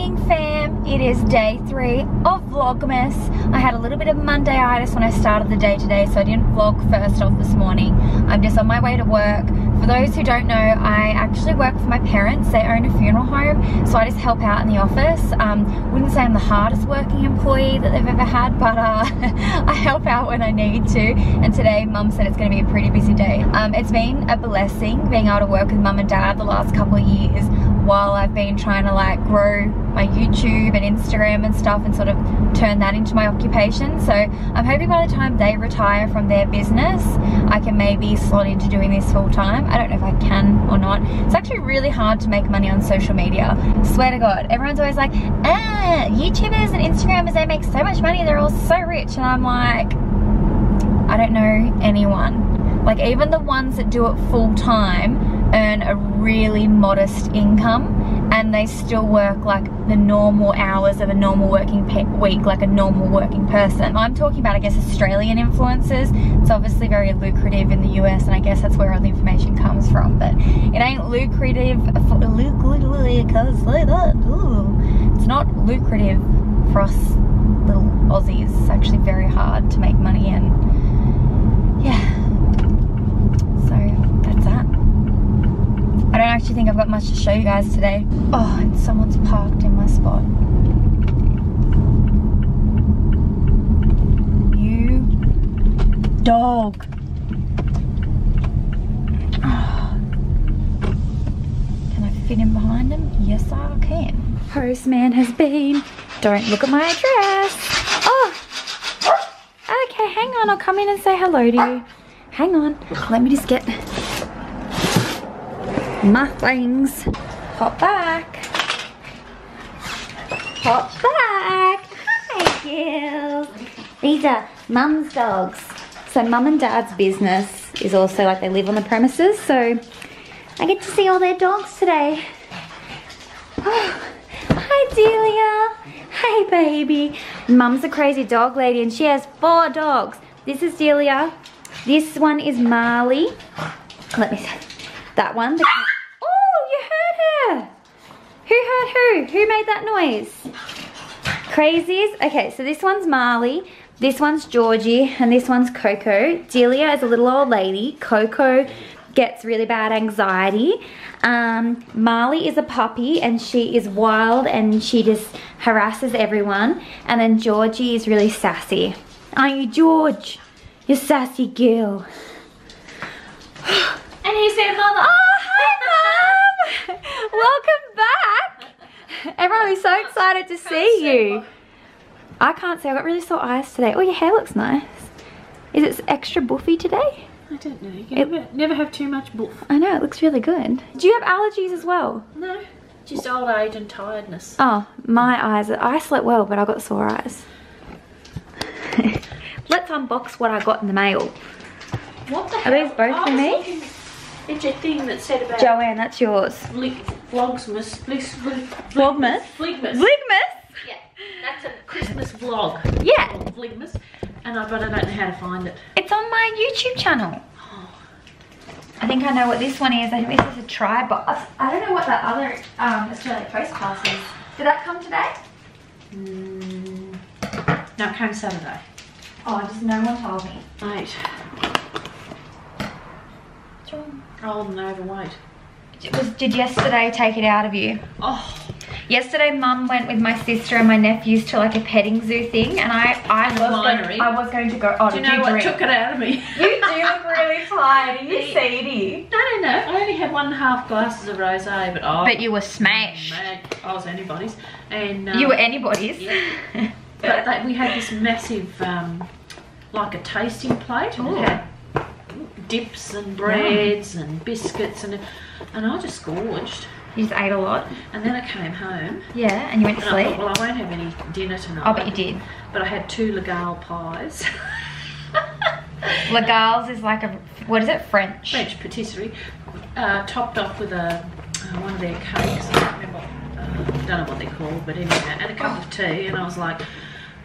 morning, fam. It is day 3 of Vlogmas. I had a little bit of Monday-itis when I started the day today, so I didn't vlog first off this morning. I'm just on my way to work. For those who don't know, I actually work for my parents. They own a funeral home, so I just help out in the office. Wouldn't say I'm the hardest working employee that they've ever had, but I help out when I need to. And today, Mum said it's going to be a pretty busy day. It's been a blessing being able to work with Mum and Dad the last couple of years while I've been trying to like grow my YouTube and Instagram and stuff and sort of turn that into my occupation. So I'm hoping by the time they retire from their business, I can maybe slot into doing this full time. I don't know if I can or not. It's actually really hard to make money on social media. Swear to God, everyone's always like, YouTubers and Instagrammers, they make so much money, they're all so rich. And I'm like, I don't know anyone. Like even the ones that do it full time earn a really modest income and they still work like the normal hours of a normal working week, like a normal working person. I'm talking about, I guess, Australian influencers. It's obviously very lucrative in the US and I guess that's where all the information comes from, but it ain't lucrative it's not lucrative for us little Aussies. It's actually very hard to make money and yeah. I don't actually think I've got much to show you guys today. Oh, and someone's parked in my spot. You dog. Oh. Can I fit in behind him? Yes, I can. Postman has been. Don't look at my address. Oh. Okay, hang on. I'll come in and say hello to you. Hang on. Let me just get my things. Hop back. Hop back. Hi, girls. These are Mum's dogs. So Mum and Dad's business is also like they live on the premises. So I get to see all their dogs today. Oh, hi, Delia. Hey, baby. Mum's a crazy dog lady and she has 4 dogs. This is Delia. This one is Marley. Let me see. That one. Oh, you heard her. Who heard who? Who made that noise? Crazies? Okay, so this one's Marley, this one's Georgie, and this one's Coco. Delia is a little old lady. Coco gets really bad anxiety. Marley is a puppy and she is wild and she just harasses everyone. And then Georgie is really sassy. Aren't you, George? You sassy girl. And he said, Mother. Oh, hi, Mum. Welcome back. Everyone is so excited to see you. I can't see. I've got really sore eyes today. Oh, your hair looks nice. Is it extra buffy today? I don't know. You can never have too much buff. I know. It looks really good. Do you have allergies as well? No. Just old age and tiredness. Oh, my eyes. I slept well, but I got sore eyes. Let's unbox what I got in the mail. What the hell? Are these both for me? It's a thing that said about Joanne, that's yours. Vlogmas. Vlogmas? Vlogmas. Yeah, that's a Christmas vlog. Yeah. Vlogmas. But I don't know how to find it. It's on my YouTube channel. Oh. I think I know what this one is. I think this is a tri-box. I don't know what that other Australia Post Pass is. Did that come today? No, it came Saturday. Oh, just no one told me. Mate. Old and overweight. Did yesterday take it out of you? Oh. Yesterday, Mum went with my sister and my nephews to like a petting zoo thing, and I was going to go. Oh, do you know what took it out of me? You do look really tired. Are you seedy? No. I only had 1.5 glasses of rosé, but But you were smashed. Mad. I was anybody's, and you were anybody's. Yeah. But we had this massive, like a tasting plate, and it had dips and breads and biscuits, and I just gorged. You just ate a lot? And then I came home. Yeah, and you went to sleep? I thought, well, I won't have any dinner tonight. Oh, but you did. But I had 2 Legale pies. Legales is like a, what is it, French? French patisserie. Topped off with one of their cakes. I can't remember, don't know what they're called, but anyway, and a cup of tea, and I was like,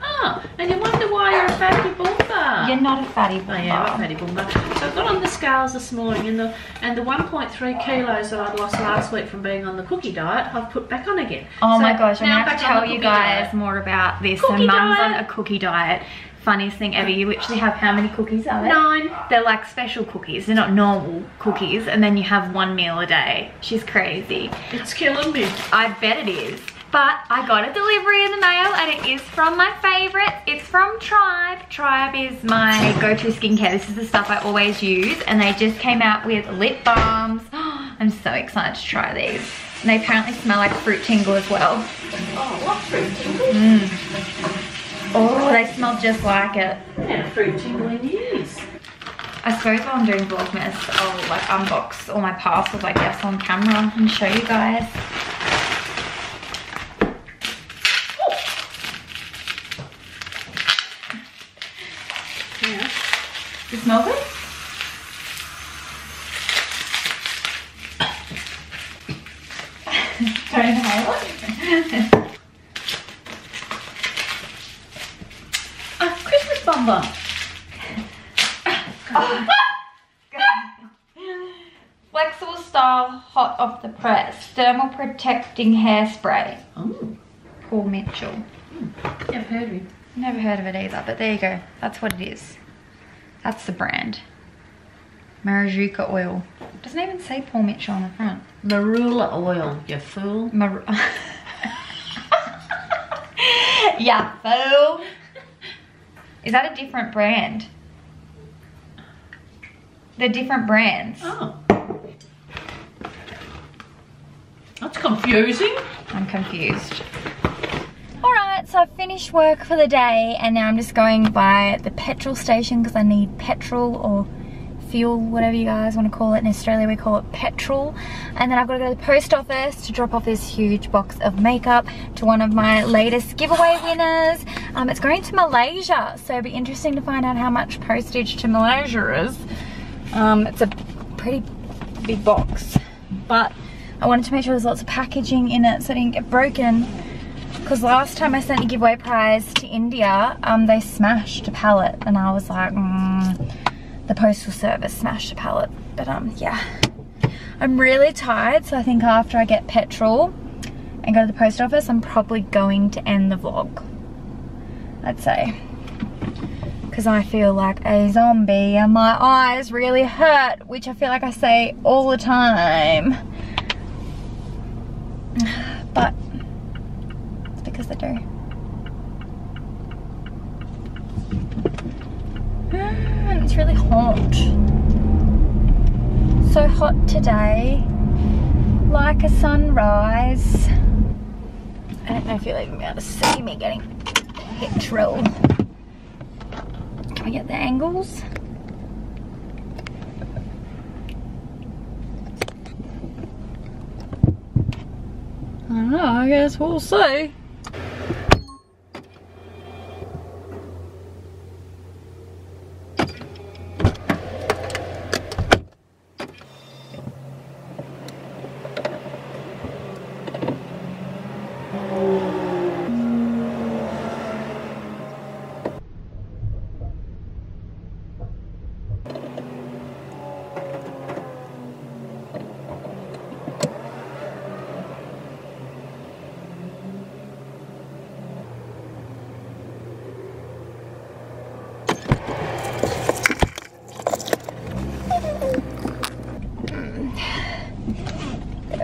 oh, Oh, and you wonder why you're a fatty boomba. You're not a fatty boomba. I am a fatty boomba. So I got on the scales this morning, and the 1.3 kilos that I'd lost last week from being on the cookie diet, I've put back on again. Oh so my gosh, I'm now gonna have to tell you guys diet. more about this. Cookie so Mum's diet. on a cookie diet. Funniest thing ever. You literally have how many cookies are there? 9. They're like special cookies. They're not normal cookies. And then you have 1 meal a day. She's crazy. It's killing me. I bet it is. But I got a delivery in the mail and it is from my favorite. It's from Tribe. Tribe is my go-to skincare. This is the stuff I always use. And they just came out with lip balms. I'm so excited to try these. And they apparently smell like fruit tingle as well. Oh, what fruit tingle? Oh, they smell just like it. Yeah, fruit tingle in years. I suppose while I'm doing Vlogmas, I'll like unbox all my parcels, I guess, on camera and show you guys. Yeah. Does it smell good? Don't inhale it. Christmas bonbon. Oh. Flexible style, hot off the press, thermal protecting hairspray. Oh. Paul Mitchell. Never heard of him. Never heard of it either, but there you go. That's what it is. That's the brand. Marijuana oil. Doesn't even say Paul Mitchell on the front. Marula oil, you fool. Yeah, fool. Is that a different brand? They're different brands. Oh. That's confusing. I'm confused. Alright, so I've finished work for the day and now I'm just going by the petrol station because I need petrol or fuel, whatever you guys want to call it. In Australia we call it petrol. And then I've got to go to the post office to drop off this huge box of makeup to one of my latest giveaway winners. It's going to Malaysia, so it'll be interesting to find out how much postage to Malaysia is. It's a pretty big box, but I wanted to make sure there's lots of packaging in it so it didn't get broken. Because last time I sent the giveaway prize to India, they smashed a pallet and I was like, the postal service smashed a pallet. But yeah, I'm really tired, so I think after I get petrol and go to the post office, I'm probably going to end the vlog, I'd say. Because I feel like a zombie and my eyes really hurt, which I feel like I say all the time. But it's because I do. And it's really hot. So hot today. Like a sunrise. I don't know if you'll even be able to see me getting petrol. Can we get the angles? I don't know, I guess we'll see.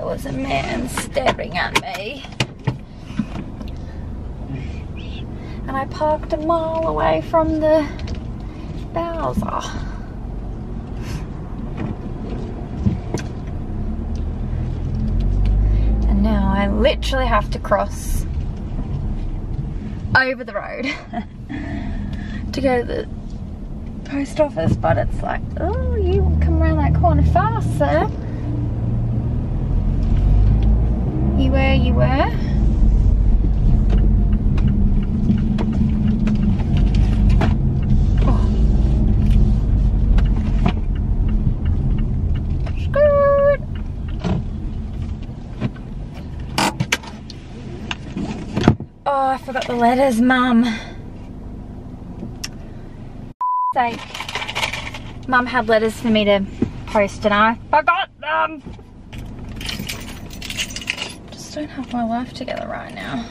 Was a man staring at me and I parked a mile away from the Bowser. And now I literally have to cross over the road to go to the post office, but it's like, oh, you come around that corner fast, sir. You were. Oh. Skirt. Oh, I forgot the letters, Mum. sake. Mum had letters for me to post and I forgot them. Just don't have my life together right now.